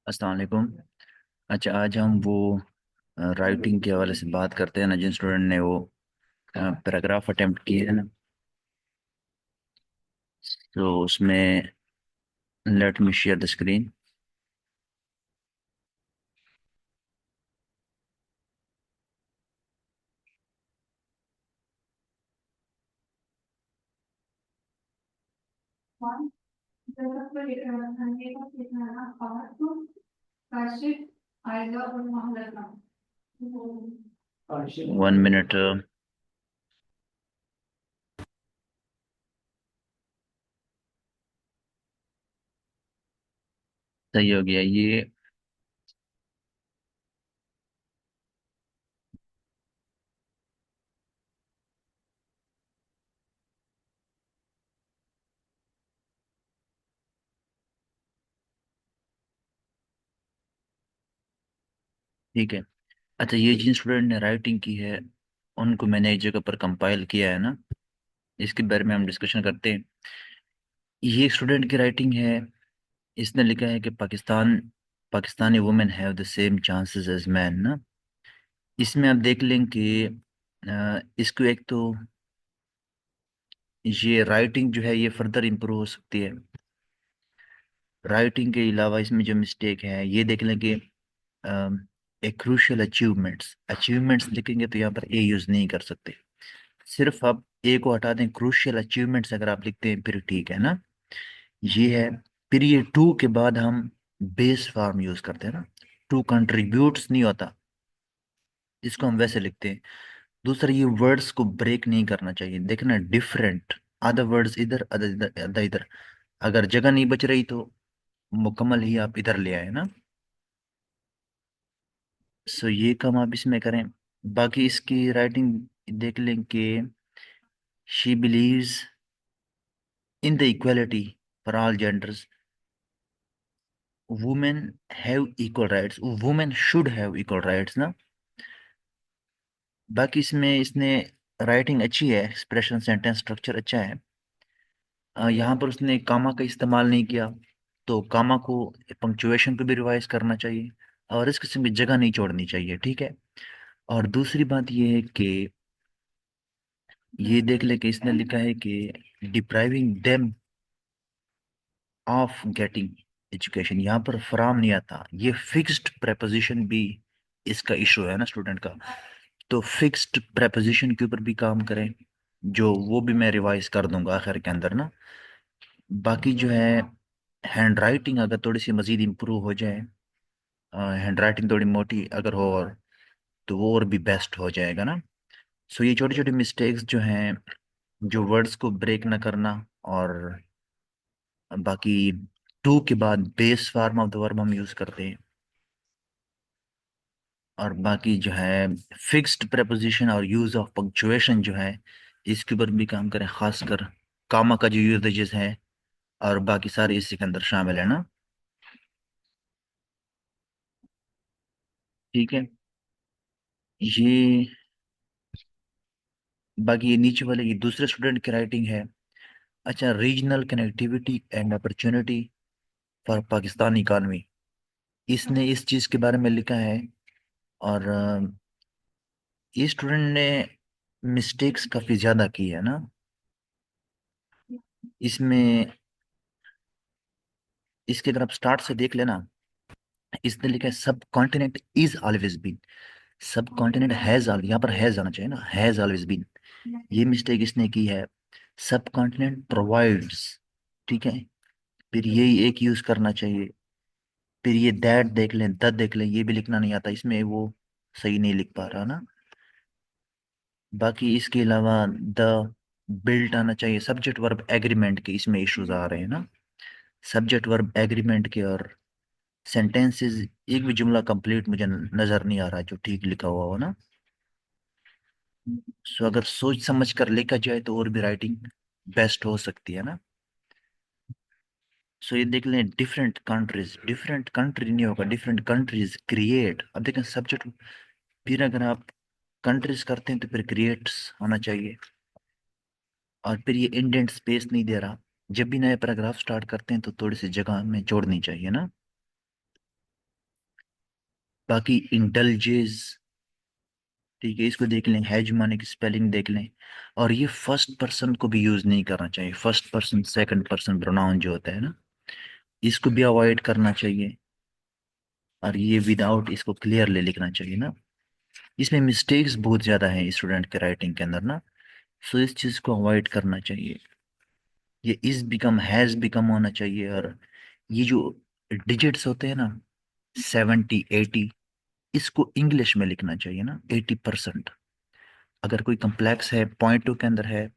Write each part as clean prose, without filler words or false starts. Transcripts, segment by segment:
अस्सलाम वालेकुम। अच्छा, आज हम वो राइटिंग के हवाले से बात करते हैं ना, जिन स्टूडेंट ने वो पैराग्राफ अटेम्प्ट किए है ना। तो उसमें let me share the screen. 1 minute. सही हो गया ये। ठीक है। अच्छा, ये जिन स्टूडेंट ने राइटिंग की है उनको मैंने एक जगह पर कंपाइल किया है ना। इसके बारे में हम डिस्कशन करते हैं। ये स्टूडेंट की राइटिंग है। इसने लिखा है कि Pakistani women have the same chances as man ना। इसमें आप देख लें कि इसको एक तो ये राइटिंग जो है ये फर्दर इम्प्रूव हो सकती है। राइटिंग के अलावा इसमें जो मिस्टेक है ये देख लें कि एक क्रूशियल अचीवमेंट्स अचीवमेंट्स लिखेंगे तो यहाँ पर ए यूज नहीं कर सकते। सिर्फ आप ए को हटा दें, क्रूशियल अचीवमेंट्स अगर आप लिखते हैं फिर ठीक है ना। ये है। फिर ये टू के बाद हम बेस फॉर्म यूज करते हैं ना। टू कंट्रीब्यूट्स नहीं होता, इसको हम वैसे लिखते हैं। दूसरा, ये वर्ड्स को ब्रेक नहीं करना चाहिए, देखना डिफरेंट। आधा वर्ड्स इधर, आधा इधर, आधा इधर। अगर जगह नहीं बच रही तो मुकम्मल ही आप इधर ले आए ना। सो ये काम आप इसमें करें। बाकी इसकी राइटिंग देख लें कि she believes in the equality for all genders. Women have equal rights, women should have equal rights ना। बाकी इसमें इसने राइटिंग अच्छी है, एक्सप्रेशन सेंटेंस स्ट्रक्चर अच्छा है। यहाँ पर उसने कामा का इस्तेमाल नहीं किया, तो कामा को पंक्चुएशन पे भी रिवाइज करना चाहिए और इस किस्म की जगह नहीं छोड़नी चाहिए, ठीक है। और दूसरी बात ये है कि ये देख ले कि इसने लिखा है कि depriving them of getting education, यहाँ पर फराम नहीं आता, ये फिक्स्ड प्रेपोजिशन भी इसका इशू है ना स्टूडेंट का। तो फिक्स्ड प्रेपोजिशन के ऊपर भी काम करें, जो वो भी मैं रिवाइज कर दूंगा आखिर के अंदर ना। बाकी जो है हैंड राइटिंग अगर थोड़ी सी मजीद इम्प्रूव हो जाए, हैंड राइटिंग थोड़ी मोटी अगर हो और तो वो और भी बेस्ट हो जाएगा ना। सो ये छोटी छोटी मिस्टेक्स जो हैं, जो वर्ड्स को ब्रेक ना करना, और बाकी टू के बाद base form of the verb हम यूज करते हैं, और बाकी जो है फिक्स्ड प्रेपोजिशन और यूज ऑफ पंक्चुएशन जो है इसके ऊपर भी काम करें, खासकर कामा का जो यूजेजेस है, और बाकी सारे इसी के अंदर शामिल है ना। ठीक है। ये बाकी ये नीचे वाले ये दूसरे स्टूडेंट की राइटिंग है। अच्छा, regional connectivity and opportunity for Pakistan economy, इसने इस चीज के बारे में लिखा है। और ये स्टूडेंट ने मिस्टेक्स काफी ज्यादा की है ना इसमें। इसके अगर आप स्टार्ट से देख लेना, इसने लिखा है सब कॉन्टिनेंट इज ऑलवेज बीन, सब कॉन्टिनेंट हैज, यहाँ पर हैज आना चाहिए ना, हैज ऑलवेज बीन। ये मिस्टेक इसने की है। सब कॉन्टिनेंट प्रोवाइड्स, ठीक है, फिर यही एक यूज करना चाहिए। फिर ये दैट देख लें, द देख लें, ये भी लिखना नहीं आता इसमें, वो सही नहीं लिख पा रहा ना। बाकी इसके अलावा द बिल्ट आना चाहिए, सब्जेक्ट वर्ब एग्रीमेंट के इसमें इश्यूज आ रहे हैं ना। सब्जेक्ट वर्ब एग्रीमेंट के और सेंटेंसेस, एक भी जुमला कंप्लीट मुझे नजर नहीं आ रहा जो ठीक लिखा हुआ हो ना। सो अगर सोच समझ कर लिखा जाए तो और भी राइटिंग बेस्ट हो सकती है ना। सो ये देख लें, डिफरेंट कंट्री नहीं होगा, डिफरेंट कंट्रीज क्रिएट। अब देखें सब्जेक्ट, फिर अगर आप कंट्रीज करते हैं तो फिर क्रिएट्स होना चाहिए। और फिर ये इंडेंट स्पेस नहीं दे रहा। जब भी नया पैराग्राफ स्टार्ट करते हैं तो थोड़ी सी जगह हमें छोड़नी चाहिए ना। बाकी इंडल्जेस, ठीक है, इसको देख लें, हेजमोनिक स्पेलिंग देख लें। और ये फर्स्ट पर्सन को भी यूज नहीं करना चाहिए, first person second person pronoun जो होता है ना, इसको भी अवॉइड करना चाहिए। और ये विदाउट इसको क्लियरली लिखना चाहिए ना। इसमें मिस्टेक्स बहुत ज्यादा हैं स्टूडेंट के राइटिंग के अंदर ना, सो इस चीज को अवॉइड करना चाहिए। ये इज बिकम हैज बिकम होना चाहिए। और ये जो डिजिट्स होते हैं ना, 70 80, इसको इंग्लिश में लिखना चाहिए ना, 80%। अगर कोई कम्प्लेक्स है, पॉइंट टू के अंदर है,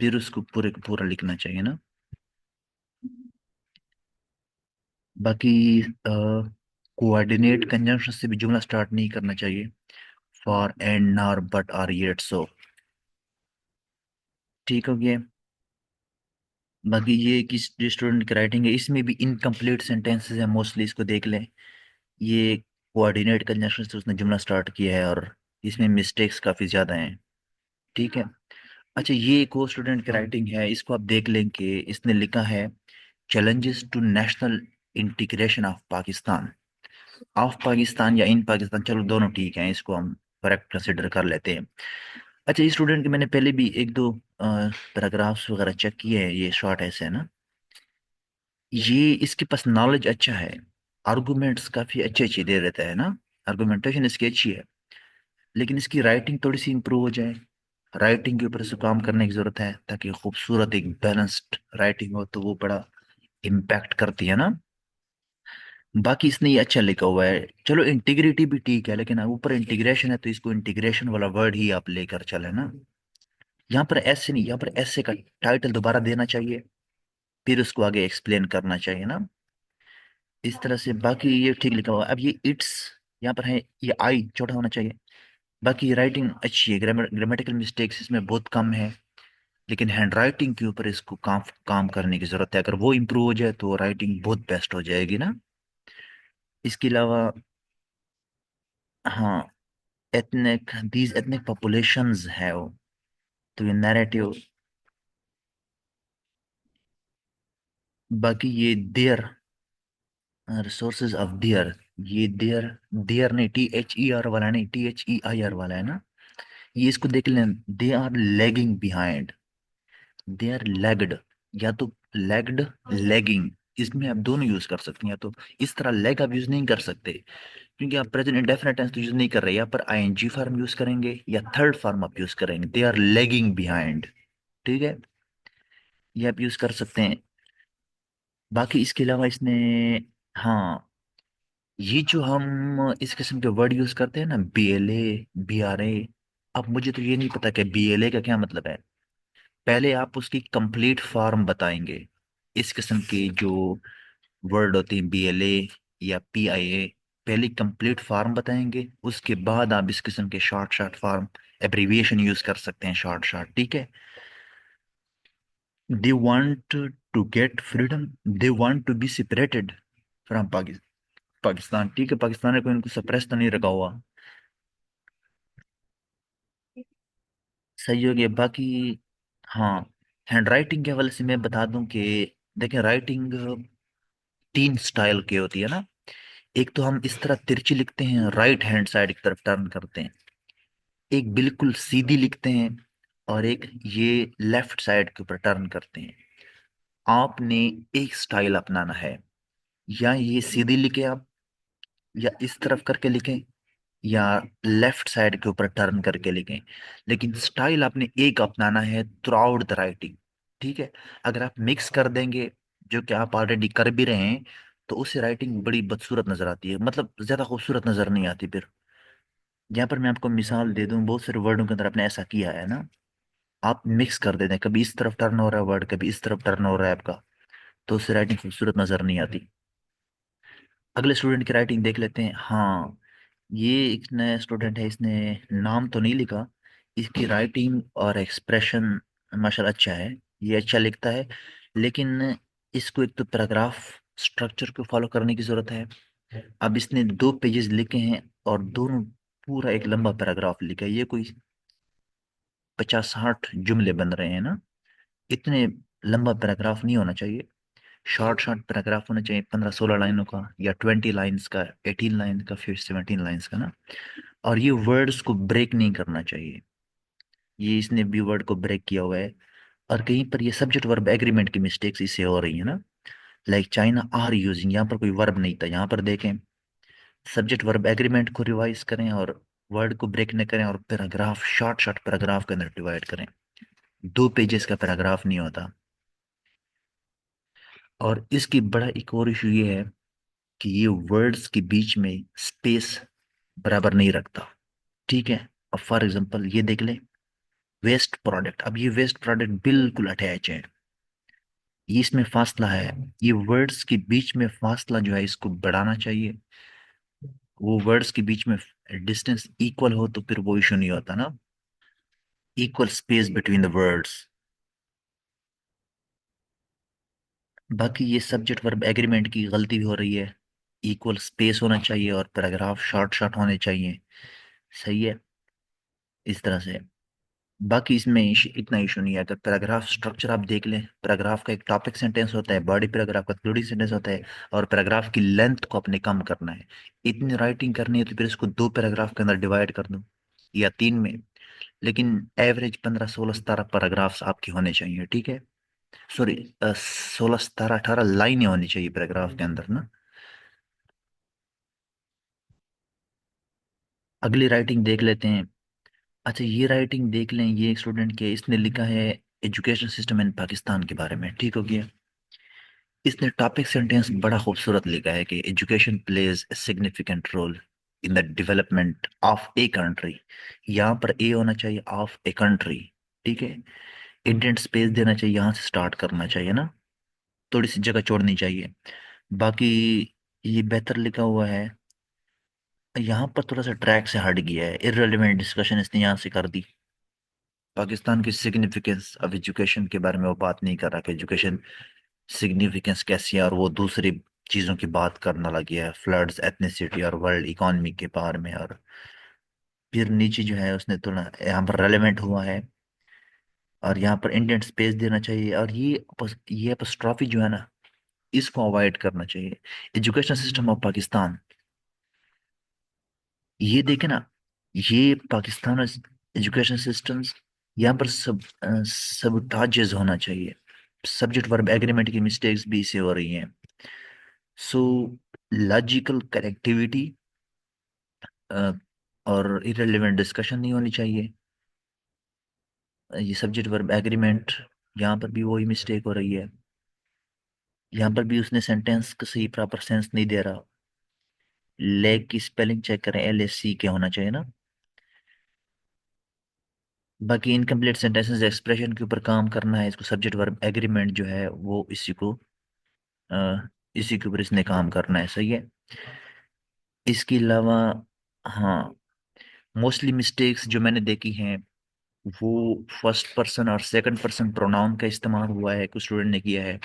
फिर उसको पूरे का पूरा लिखना चाहिए ना। बाकी कोऑर्डिनेट कंजंक्शन से भी जुमला स्टार्ट नहीं करना चाहिए। फॉर एंड नार बट आर येट सो, ठीक हो गया। बाकी ये किस जो स्टूडेंट की राइटिंग है, इसमें भी इनकम्प्लीट सेंटेंसेस है मोस्टली, इसको देख लें। ये कोऑर्डिनेट कंजंक्शन से उसने जुमला स्टार्ट किया है, और इसमें मिस्टेक्स काफ़ी ज़्यादा हैं, ठीक है। अच्छा, ये एक और स्टूडेंट की राइटिंग है, इसको आप देख लें कि इसने लिखा है challenges to national integration of Pakistan. Of Pakistan या इन पाकिस्तान, चलो दोनों ठीक है, इसको हम करेक्ट कंसिडर कर लेते हैं। अच्छा, इस स्टूडेंट के मैंने पहले भी एक दो पैराग्राफ्स वगैरह चेक किए हैं, ये शॉर्ट ऐसे है ना। ये इसके पास नॉलेज अच्छा है, आर्गुमेंट्स काफ़ी अच्छे अच्छे दे देता है ना, आर्गुमेंटेशन इसकी अच्छी है। लेकिन इसकी राइटिंग थोड़ी सी इंप्रूव हो जाए, राइटिंग के ऊपर से काम करने की जरूरत है, ताकि खूबसूरत एक बैलेंस्ड राइटिंग हो, तो वो बड़ा इम्पैक्ट करती है ना। बाकी इसने ये अच्छा लिखा हुआ है, चलो इंटीग्रिटी भी ठीक है, लेकिन ऊपर इंटीग्रेशन है, तो इसको इंटीग्रेशन वाला वर्ड ही आप लेकर चले ना। यहाँ पर ऐसे नहीं, यहाँ पर ऐसे का टाइटल दोबारा देना चाहिए, फिर उसको आगे एक्सप्लेन करना चाहिए ना, इस तरह से। बाकी ये ठीक लिखा हुआ है। अब ये इट्स यहाँ पर है, ये आई छोटा होना चाहिए। बाकी राइटिंग अच्छी है, ग्रामेटिकल मिस्टेक्स इसमें बहुत कम है। लेकिन हैंड राइटिंग के ऊपर इसको काम काम करने की जरूरत है, अगर वो इम्प्रूव हो जाए तो राइटिंग बहुत बेस्ट हो जाएगी ना। इसके अलावा, हाँ, एथनिक, दीज एथनिक पॉपुलेशंस है वो, तो ये नैरेटिव। बाकी ये देयर रिसोर्सेज ऑफ देयर, ये देयर, देयर नहीं, THER वाला नहीं, THEIR वाला है ना। ये इसको देख लें, they are lagging behind, they are lagged, या तो लैग्ड, लैगिंग, इसमें आप दोनों यूज कर सकते हैं। या तो इस तरह लैग आप यूज नहीं कर सकते, क्योंकि आप प्रेजेंट इंडेफिनिट टेंस तो यूज नहीं कर रहे, यहाँ पर ING फॉर्म यूज करेंगे या थर्ड फॉर्म आप यूज करेंगे, दे आर लैगिंग बिहाइंड, ठीक है, ये आप यूज कर सकते हैं। बाकी इसके अलावा इसने, हाँ, ये जो हम इस किस्म के वर्ड यूज करते हैं ना, BLA, BRA, अब मुझे तो ये नहीं पता कि BLA का क्या मतलब है। पहले आप उसकी कंप्लीट फॉर्म बताएंगे, इस किस्म की जो वर्ड होती है, BLA या PIA, पहले कंप्लीट फॉर्म बताएंगे, उसके बाद आप इस किस्म के short short form, abbreviation use कर सकते हैं, शॉर्ट शॉर्ट, ठीक है। They want to get freedom, they want to be separated from Pakistan, ठीक है, पाकिस्तान ने कोई इनको सप्रेस तो नहीं रखा हुआ, सही हो गया। बाकी, हाँ, हैंड राइटिंग के हवाले से मैं बता दूं कि देखें, राइटिंग तीन स्टाइल की होती है ना। एक तो हम इस तरह तिरछी लिखते हैं, राइट हैंड साइड की तरफ टर्न करते हैं। एक बिल्कुल सीधी लिखते हैं, और एक ये लेफ्ट साइड के ऊपर टर्न करते हैं। आपने एक स्टाइल अपनाना है, या ये सीधी लिखे आप, या इस तरफ करके लिखें, या लेफ्ट साइड के ऊपर टर्न करके लिखें, लेकिन स्टाइल आपने एक अपनाना है थ्रू आउट द राइटिंग, ठीक है। अगर आप मिक्स कर देंगे, जो कि आप ऑलरेडी कर भी रहे हैं, तो उससे राइटिंग बड़ी बदसूरत नजर आती है, मतलब ज्यादा खूबसूरत नजर नहीं आती फिर। यहाँ पर मैं आपको मिसाल दे दूं, बहुत सारे वर्डों के अंदर आपने ऐसा किया है ना, आप मिक्स कर देते हैं, कभी इस तरफ टर्न हो रहा है वर्ड, कभी इस तरफ टर्न हो रहा है आपका, तो उससे राइटिंग खूबसूरत नजर नहीं आती। अगले स्टूडेंट की राइटिंग देख लेते हैं। हाँ, ये एक नया स्टूडेंट है, इसने नाम तो नहीं लिखा, इसकी राइटिंग और एक्सप्रेशन माशाल्लाह अच्छा है, ये अच्छा लिखता है। लेकिन इसको एक तो पैराग्राफ स्ट्रक्चर को फॉलो करने की जरूरत है। अब इसने 2 पेजेस लिखे हैं, और दोनों पूरा एक लंबा पैराग्राफ लिखा है, ये कोई 50 60 जुमले बन रहे हैं ना, इतने लंबा पैराग्राफ नहीं होना चाहिए। शॉर्ट शॉर्ट पैराग्राफ होना चाहिए, 15-16 लाइनों का, या 20 लाइन्स का, 18 लाइन का, फिर 17 लाइन्स का ना। और ये वर्ड्स को ब्रेक नहीं करना चाहिए। ये इसने भी वर्ड को ब्रेक किया हुआ है। और कहीं पर ये सब्जेक्ट वर्ब एग्रीमेंट की मिस्टेक्स इससे हो रही है ना। लाइक चाइना आर यूजिंग, यहाँ पर कोई वर्ब नहीं था, यहाँ पर देखें सब्जेक्ट वर्ब एग्रीमेंट को रिवाइज करें और वर्ड को ब्रेक न करें, और पैराग्राफ शॉर्ट शॉर्ट पैराग्राफ के अंदर डिवाइड करें। 2 पेजेस का पैराग्राफ नहीं होता। और इसकी बड़ा एक और इशू ये है कि ये वर्ड्स के बीच में स्पेस बराबर नहीं रखता। ठीक है। अब फॉर एग्जांपल ये देख लें, वेस्ट प्रोडक्ट। अब ये वेस्ट प्रोडक्ट बिल्कुल अटैच है, ये इसमें फासला है। ये वर्ड्स के बीच में फासला जो है इसको बढ़ाना चाहिए। वो वर्ड्स के बीच में डिस्टेंस इक्वल हो तो फिर वो इशू नहीं होता ना। Equal space between the words. बाकी ये सब्जेक्ट वर्ब एग्रीमेंट की गलती भी हो रही है। इक्वल स्पेस होना चाहिए और पैराग्राफ शॉर्ट शॉर्ट होने चाहिए। सही है। इस तरह से बाकी इसमें इतना इशू नहीं है। अगर पैराग्राफ स्ट्रक्चर आप देख लें, पैराग्राफ का एक टॉपिक सेंटेंस होता है, बॉडी पैराग्राफ का इंक्लूडिंग सेंटेंस होता है, और पैराग्राफ की लेंथ को अपने कम करना है। इतनी राइटिंग करनी है तो फिर इसको 2 पैराग्राफ के अंदर डिवाइड कर दूं, या 3 में। लेकिन एवरेज 15-16-17 पैराग्राफ्स आपके होने चाहिए। ठीक है। सॉरी, 16-17-18 लाइनें होनी चाहिए पैराग्राफ के अंदर ना। अगली राइटिंग देख लेते हैं। अच्छा, ये राइटिंग देख लें, ये एक स्टूडेंट के, इसने लिखा है एजुकेशन सिस्टम इन पाकिस्तान के बारे में। ठीक हो गया। इसने टॉपिक सेंटेंस बड़ा खूबसूरत लिखा है कि education plays a significant role in the development of a country. यहाँ पर ए होना चाहिए, ऑफ ए कंट्री। ठीक है। इंडेंट स्पेस देना चाहिए, यहाँ से स्टार्ट करना चाहिए ना, थोड़ी सी जगह छोड़नी चाहिए। बाकी ये बेहतर लिखा हुआ है। यहाँ पर थोड़ा सा ट्रैक से हट गया है, इररिलेवेंट डिस्कशन इसने यहाँ से कर दी। पाकिस्तान की सिग्निफिकेंस ऑफ एजुकेशन के बारे में वो बात नहीं कर रहा कि एजुकेशन सिग्निफिकेंस कैसी है, और वो दूसरी चीज़ों की बात करने लगी है, फ्लड्स, एथनिसिटी और वर्ल्ड इकोनॉमी के बारे में। और फिर नीचे जो है उसने थोड़ा यहाँ पर रेलेवेंट हुआ है, और यहाँ पर इंडियन स्पेस देना चाहिए। और ये अपस्ट्रॉफी जो है ना, इसको अवॉइड करना चाहिए। एजुकेशन सिस्टम ऑफ पाकिस्तान, ये देखे ना, ये पाकिस्तान एजुकेशन सिस्टम्स, यहाँ पर सब टाजेज होना चाहिए। सब्जेक्ट वर्ब एग्रीमेंट की मिस्टेक्स भी इसे हो रही हैं। सो लॉजिकल कनेक्टिविटी और इररिलेवेंट डिस्कशन नहीं होनी चाहिए। ये सब्जेक्ट वर्ब एग्रीमेंट, यहाँ पर भी वही मिस्टेक हो रही है। यहाँ पर भी उसने सेंटेंस का सही प्रॉपर सेंस नहीं दे रहा। लेग की स्पेलिंग चेक करें, LSC के होना चाहिए ना। बाकी इनकम्प्लीट सेंटेंसेस एक्सप्रेशन के ऊपर काम करना है इसको। सब्जेक्ट वर्ब एग्रीमेंट जो है वो इसी के ऊपर इसने काम करना है। सही है। इसके अलावा, हाँ, मोस्टली मिस्टेक्स जो मैंने देखी हैं वो फर्स्ट पर्सन और सेकंड पर्सन प्रोनाउन का इस्तेमाल हुआ है, कुछ स्टूडेंट ने किया है।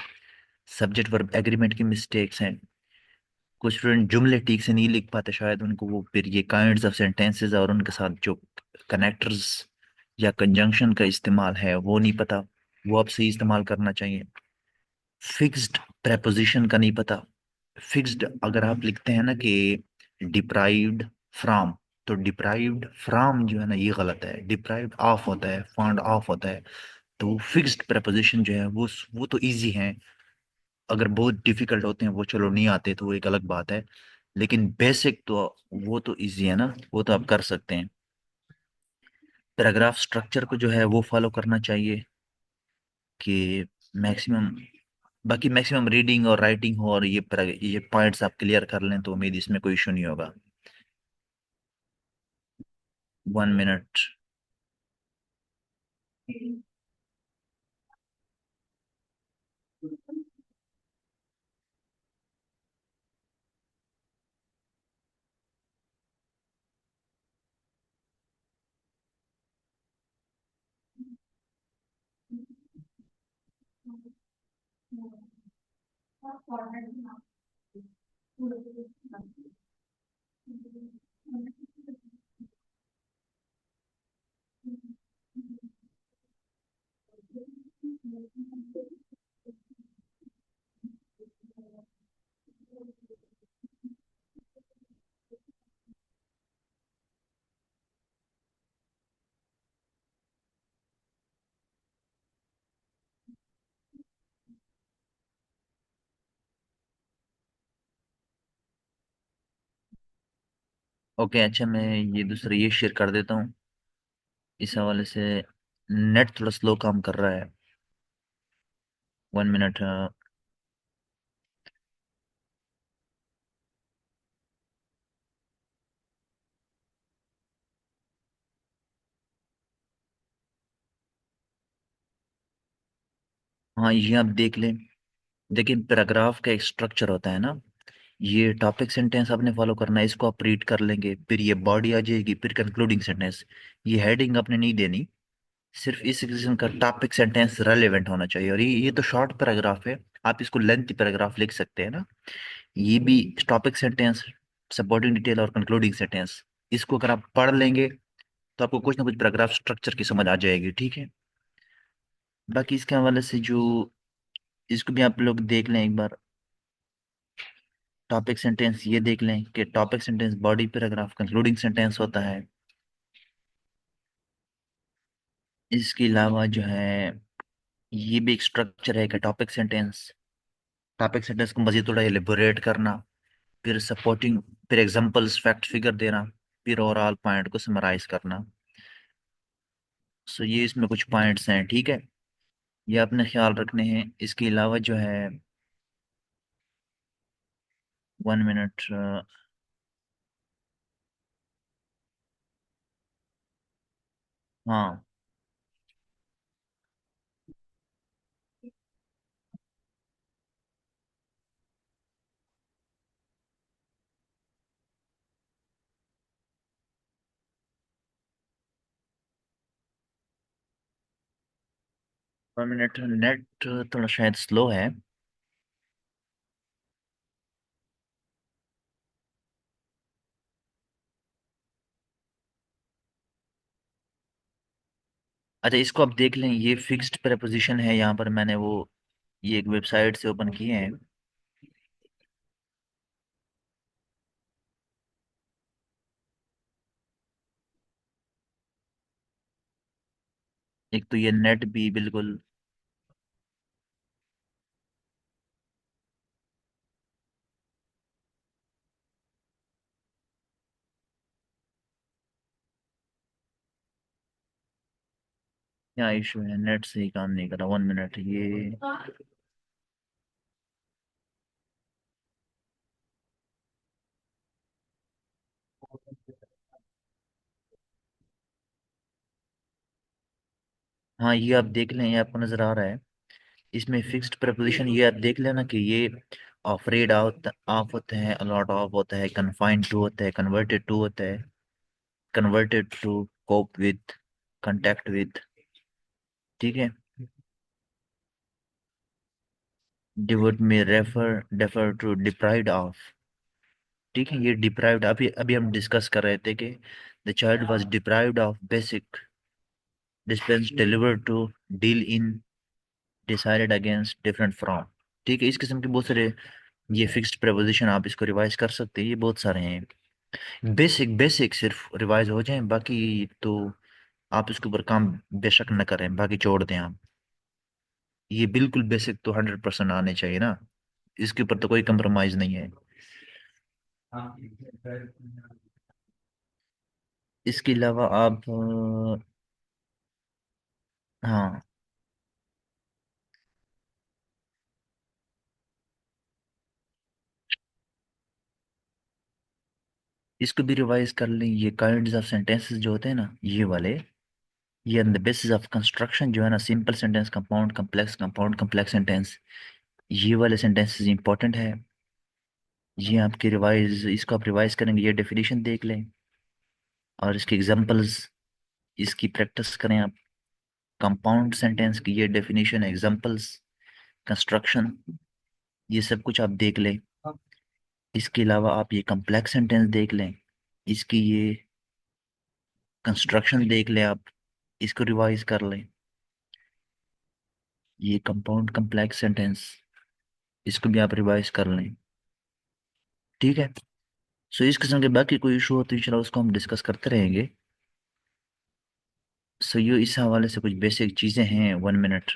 सब्जेक्ट वर्ब एग्रीमेंट की मिस्टेक्स हैं। कुछ स्टूडेंट जुमले ठीक से नहीं लिख पाते, शायद उनको वो फिर ये काइंड्स ऑफ सेंटेंसेस और उनके साथ जो कनेक्टर्स या कंजंक्शन का इस्तेमाल है वो नहीं पता, वो अब सही इस्तेमाल करना चाहिए। फिक्स्ड प्रेपोजिशन का नहीं पता। फिक्स्ड अगर आप लिखते हैं ना कि डिप्राइव्ड फ्रॉम, तो डिप्राइव्ड फ्रॉम जो है ना ये गलत है। डिप्राइव्ड ऑफ होता है, फाउंड ऑफ होता है। तो फिक्स्ड प्रेपोजिशन जो है वो तो इजी है। अगर बहुत डिफिकल्ट होते हैं वो चलो नहीं आते तो वो एक अलग बात है। लेकिन बेसिक तो वो तो इजी है ना, वो तो आप कर सकते हैं। पैराग्राफ स्ट्रक्चर को जो है वो फॉलो करना चाहिए कि मैक्सिमम, बाकी मैक्सिमम रीडिंग और राइटिंग हो, और ये पॉइंट्स आप क्लियर कर लें तो उम्मीद इसमें कोई इशू नहीं होगा। 1 मिनट। ओके, अच्छा मैं ये दूसरा ये शेयर कर देता हूँ इस हवाले से। नेट थोड़ा स्लो काम कर रहा है। 1 मिनट। हाँ, ये आप देख लें। देखिए, पैराग्राफ का एक स्ट्रक्चर होता है ना। ये टॉपिक सेंटेंस आपने फॉलो करना है, इसको आप रीड कर लेंगे, फिर ये बॉडी आ जाएगी, फिर कंक्लूडिंग सेंटेंस। ये हेडिंग आपने नहीं देनी। सिर्फ इस किस्म का टॉपिक सेंटेंस रेलेवेंट होना चाहिए। और ये तो शॉर्ट पैराग्राफ है। आप इसको लेंथ पैराग्राफ लिख सकते हैं ना। ये भी टॉपिक सेंटेंस, सपोर्टिंग डिटेल और कंक्लूडिंग सेंटेंस, इसको अगर आप पढ़ लेंगे तो आपको कुछ ना कुछ पैराग्राफ स्ट्रक्चर की समझ आ जाएगी। ठीक है। बाकी इसके हवाले से जो, इसको भी आप लोग देख लें एक बार। टॉपिक सेंटेंस ये देख लें कि topic sentence body paragraph concluding sentence होता है। इसके अलावा जो है, ये भी एक स्ट्रक्चर है कि टॉपिक सेंटेंस को मजीद थोड़ा एलिबोरेट करना, फिर सपोर्टिंग, फिर एग्जांपल्स, फैक्ट फिगर देना, फिर ओवरऑल पॉइंट को समराइज करना। सो ये इसमें कुछ पॉइंट्स हैं। ठीक है। ये अपने ख्याल रखने हैं। इसके अलावा जो है, 1 मिनट। हाँ, 1 मिनट। नेट थोड़ा शायद स्लो है। अच्छा, इसको आप देख लें, ये फिक्स्ड preposition है यहाँ पर। मैंने वो ये एक वेबसाइट से ओपन किए हैं। एक तो ये नेट भी बिल्कुल। क्या इशू है, नेट से ही काम नहीं कर रहा। 1 मिनट ये। हाँ, ये आप देख लें, ये आपको नजर आ रहा है। इसमें फिक्स्ड preposition ये आप देख लेना कि ये ऑफरेड ऑफ होता है, अलॉट ऑफ होता है, कन्फाइंड टू होता है, कन्वर्टेड टू होता है, converted to, cope with, contact with. ठीक है। डिवोट में refer, defer to, deprived of. ठीक है। ये डिप्राइव्ड, अभी अभी हम डिस्कस कर रहे थे कि the child was deprived of basic dispense delivered to, deal in, decided against, different from. ठीक है। इस किस्म के बहुत सारे ये फिक्स्ड preposition, आप इसको रिवाइज कर सकते हैं। ये बहुत सारे हैं। बेसिक बेसिक सिर्फ रिवाइज हो जाएं, बाकी तो आप इसके ऊपर काम बेशक न करें, बाकी छोड़ दें आप। ये बिल्कुल बेसिक तो 100% आने चाहिए ना। इसके ऊपर तो कोई कंप्रोमाइज नहीं है। इसके अलावा आप हाँ, इसको भी रिवाइज कर लें। ये काइंड्स ऑफ सेंटेंसेस जो होते हैं ना, ये वाले, ये on the basis of construction जो है ना, simple sentence, compound complex sentence, ये वाले सेंटेंसेस इंपॉर्टेंट है। ये आपके रिवाइज, इसको आप रिवाइज करेंगे, ये डेफिनेशन देख लें और इसके एग्जांपल्स, इसकी प्रैक्टिस करें आप। कंपाउंड सेंटेंस की ये डेफिनेशन, एग्जांपल्स, कंस्ट्रक्शन, ये सब कुछ आप देख लें। इसके अलावा आप ये कम्प्लेक्स सेंटेंस देख लें, इसकी ये कंस्ट्रक्शन देख लें आप, इसको रिवाइज कर लें। ये कंपाउंड कम्प्लेक्स सेंटेंस, इसको भी आप रिवाइज कर लें। ठीक है। सो इस किस्म के बाकी कोई इशू हो तो इंशाल्लाह उसको हम डिस्कस करते रहेंगे। सो ये इस हवाले से कुछ बेसिक चीज़ें हैं। 1 मिनट।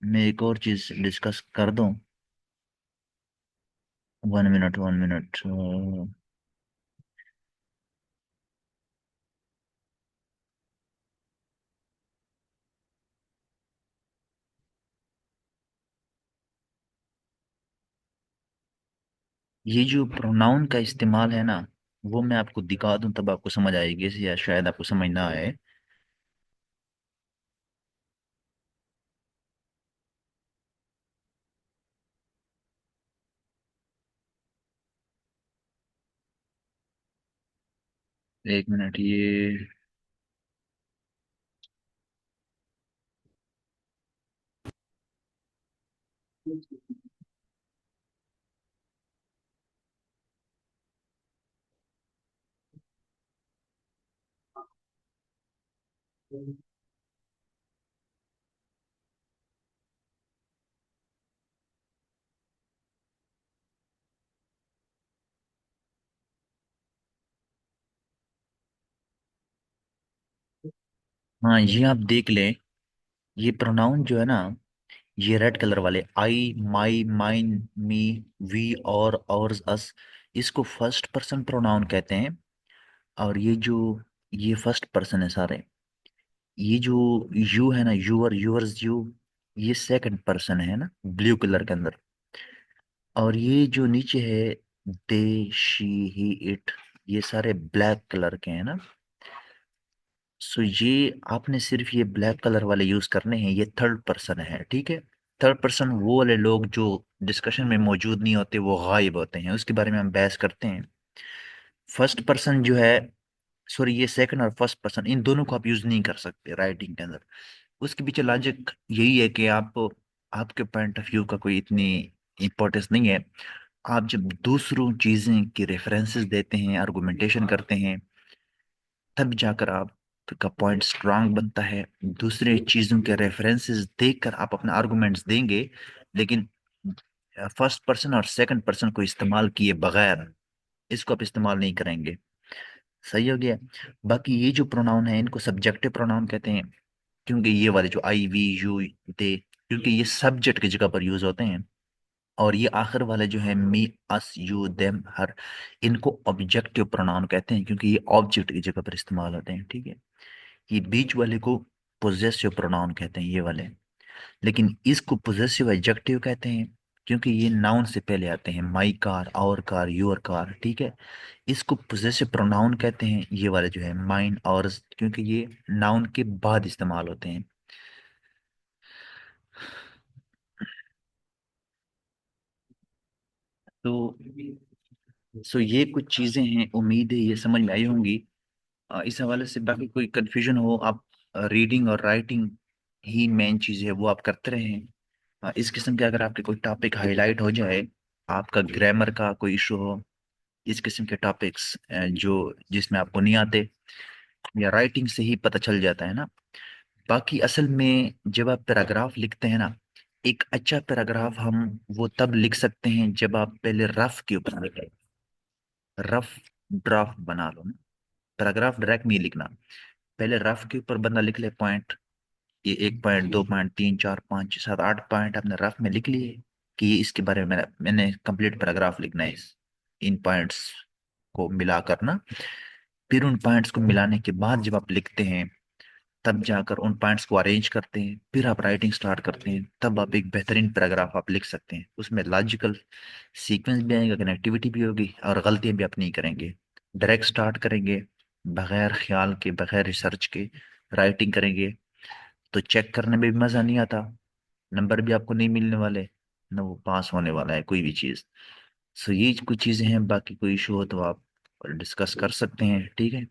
मैं एक और चीज़ डिस्कस कर दूं। 1 मिनट, 1 मिनट। ये जो प्रोनाउन का इस्तेमाल है ना, वो मैं आपको दिखा दूं तब आपको समझ आएगी, या शायद आपको समझ ना आए। एक मिनट ये। हाँ, ये आप देख लें। ये प्रोनाउन जो है ना, ये रेड कलर वाले आई, माई, माइन, मी, वी और अस, इसको फर्स्ट पर्सन प्रोनाउन कहते हैं। और ये फर्स्ट पर्सन है सारे। ये जो यू है ना, यूअर, यूअर्स, यू, ये सेकंड पर्सन है ना, ब्लू कलर के अंदर। और ये जो नीचे है, दे, शी, ही, इट, ये सारे ब्लैक कलर के हैं ना। सो ये आपने सिर्फ ये ब्लैक कलर वाले यूज करने हैं, ये थर्ड पर्सन है, ठीक है। थर्ड पर्सन वो वाले लोग जो डिस्कशन में मौजूद नहीं होते, वो गायब होते हैं, उसके बारे में हम बहस करते हैं। फर्स्ट पर्सन जो है, सॉरी, ये सेकंड और फर्स्ट पर्सन, इन दोनों को आप यूज नहीं कर सकते राइटिंग के अंदर। उसके पीछे लॉजिक यही है कि आपके पॉइंट ऑफ व्यू का कोई इतनी इंपॉर्टेंस नहीं है। आप जब दूसरों चीजें की रेफरेंसेस देते हैं, आर्गुमेंटेशन करते हैं, तब जाकर आपका पॉइंट स्ट्रांग बनता है। दूसरे चीजों के रेफरेंसेस देखकर आप अपना आर्गुमेंट्स देंगे, लेकिन फर्स्ट पर्सन और सेकंड पर्सन को इस्तेमाल किए बगैर इसको आप इस्तेमाल नहीं करेंगे। सही हो गया। बाकी ये जो प्रोनाउन है, इनको सब्जेक्टिव प्रोनाउन कहते हैं, क्योंकि ये वाले जो आई, वी, यू, दे, क्योंकि ये सब्जेक्ट की जगह पर यूज होते हैं। और ये आखिर वाले जो है, मी, अस, यू, देम, हर, इनको ऑब्जेक्टिव प्रोनाउन कहते हैं, क्योंकि ये ऑब्जेक्ट की जगह पर इस्तेमाल होते हैं, ठीक है। ये बीच वाले को पोजेसिव प्रोनाउन कहते हैं, ये वाले। लेकिन इसको पोजेसिव एडजेक्टिव कहते हैं, क्योंकि ये नाउन से पहले आते हैं, my car, our car, your car, ठीक है। इसको पोजेसिव प्रोनाउन कहते हैं, ये वाले जो है, माइन, और, क्योंकि ये नाउन के बाद इस्तेमाल होते हैं। तो ये कुछ चीजें हैं, उम्मीद है ये समझ में आई होंगी। इस हवाले से बाकी कोई कंफ्यूजन हो, आप रीडिंग और राइटिंग ही मेन चीज है, वो आप करते रहें। इस किस्म के अगर आपके कोई टॉपिक हाईलाइट हो जाए, आपका ग्रामर का कोई इशू हो, इस किस्म के टॉपिक्स जो जिसमें आपको नहीं आते, या राइटिंग से ही पता चल जाता है ना। बाकी असल में जब आप पैराग्राफ लिखते हैं ना, एक अच्छा पैराग्राफ हम वो तब लिख सकते हैं जब आप पहले रफ के ऊपर लिखें। रफ ड्राफ्ट बना लो ना, पैराग्राफ डायरेक्ट नहीं लिखना। पहले रफ के ऊपर बंदा लिख ले पॉइंट, ये 1 पॉइंट, 2 पॉइंट, 3, 4, 5, 6, 7, 8 पॉइंट आपने रफ में लिख लिए, कि ये इसके बारे में मैंने कंप्लीट पैराग्राफ लिखना है, इन पॉइंट्स को मिलाकर ना। फिर उन पॉइंट्स को मिलाने के बाद जब आप लिखते हैं, तब जाकर उन पॉइंट्स को अरेंज करते हैं, फिर आप राइटिंग स्टार्ट करते हैं, तब आप एक बेहतरीन पैराग्राफ आप लिख सकते हैं। उसमें लॉजिकल सीक्वेंस भी आएगा, कनेक्टिविटी भी होगी, और गलतियां भी आप नहीं करेंगे। डायरेक्ट स्टार्ट करेंगे, बगैर ख्याल के, बगैर रिसर्च के राइटिंग करेंगे, तो चेक करने में भी मजा नहीं आता, नंबर भी आपको नहीं मिलने वाले, ना वो पास होने वाला है कोई भी चीज। सो ये कुछ चीजें हैं, बाकी कोई इशू हो तो आप डिस्कस कर सकते हैं, ठीक है।